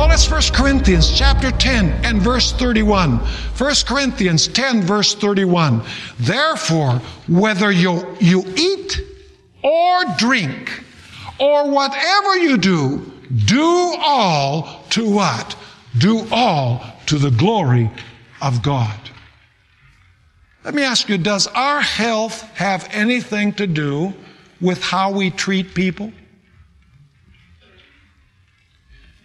Notice 1 Corinthians chapter 10 and verse 31. 1 Corinthians 10 verse 31. Therefore, whether you eat or drink or whatever you do, do all to what? Do all to the glory of God. Let me ask you, does our health have anything to do with how we treat people?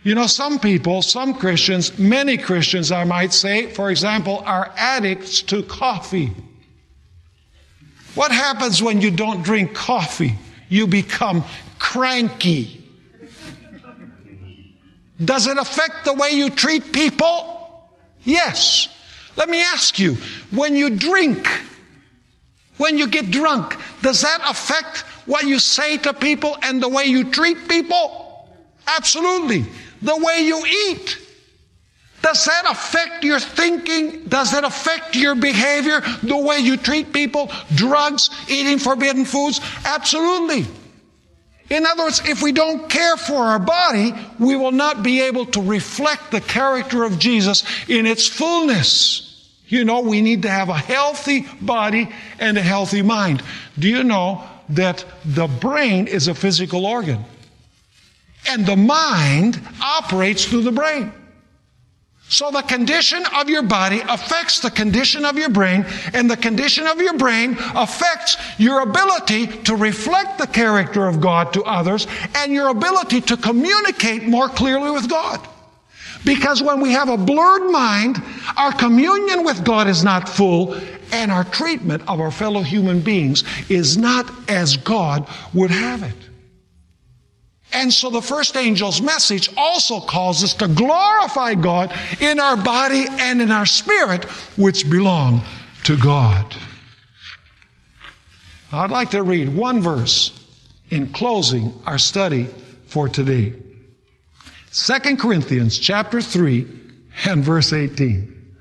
You know, some people, some Christians, many Christians I might say, for example, are addicts to coffee. What happens when you don't drink coffee? You become cranky. Does it affect the way you treat people? Yes. Let me ask you, when you drink, when you get drunk, does that affect what you say to people and the way you treat people? Absolutely. The way you eat. Does that affect your thinking? Does that affect your behavior? The way you treat people? Drugs, eating forbidden foods? Absolutely. In other words, if we don't care for our body, we will not be able to reflect the character of Jesus in its fullness. You know, we need to have a healthy body and a healthy mind. Do you know that the brain is a physical organ? And the mind operates through the brain. So the condition of your body affects the condition of your brain, and the condition of your brain affects your ability to reflect the character of God to others and your ability to communicate more clearly with God. Because when we have a blurred mind, our communion with God is not full, and our treatment of our fellow human beings is not as God would have it. And so the first angel's message also calls us to glorify God in our body and in our spirit, which belong to God. Now, I'd like to read one verse in closing our study for today. 2 Corinthians chapter 3 and verse 18.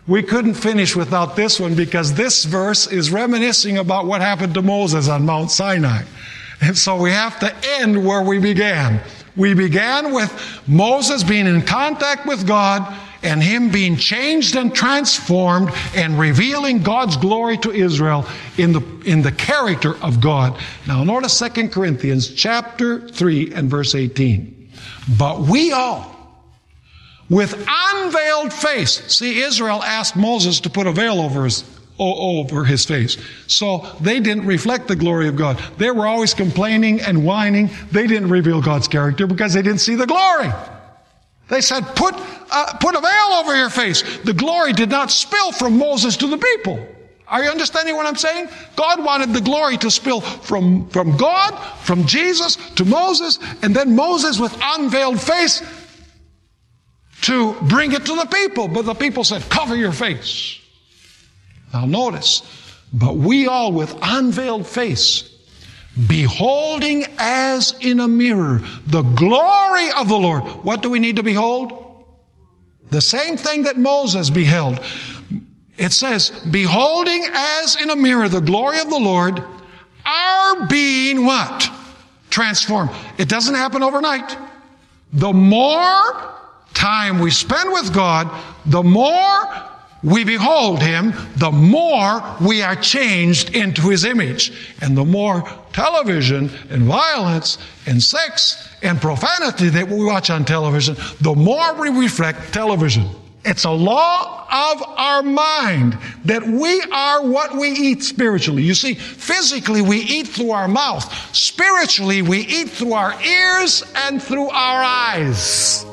We couldn't finish without this one because this verse is reminiscing about what happened to Moses on Mount Sinai. And so we have to end where we began. We began with Moses being in contact with God and him being changed and transformed and revealing God's glory to Israel in the character of God. Now notice 2 Corinthians chapter 3 and verse 18. But we all, with unveiled face. See, Israel asked Moses to put a veil over his face. So they didn't reflect the glory of God. They were always complaining and whining. They didn't reveal God's character because they didn't see the glory. They said, put a veil over your face. The glory did not spill from Moses to the people. Are you understanding what I'm saying? God wanted the glory to spill from God, from Jesus to Moses, and then Moses with unveiled face to bring it to the people. But the people said, cover your face. Now notice, but we all with unveiled face, beholding as in a mirror the glory of the Lord. What do we need to behold? The same thing that Moses beheld. It says, beholding as in a mirror the glory of the Lord, are being what? Transformed. It doesn't happen overnight. The more time we spend with God, the more we behold Him, the more we are changed into His image. And the more television and violence and sex and profanity that we watch on television, the more we reflect television. It's a law of our mind that we are what we eat spiritually. You see, physically we eat through our mouth. Spiritually we eat through our ears and through our eyes.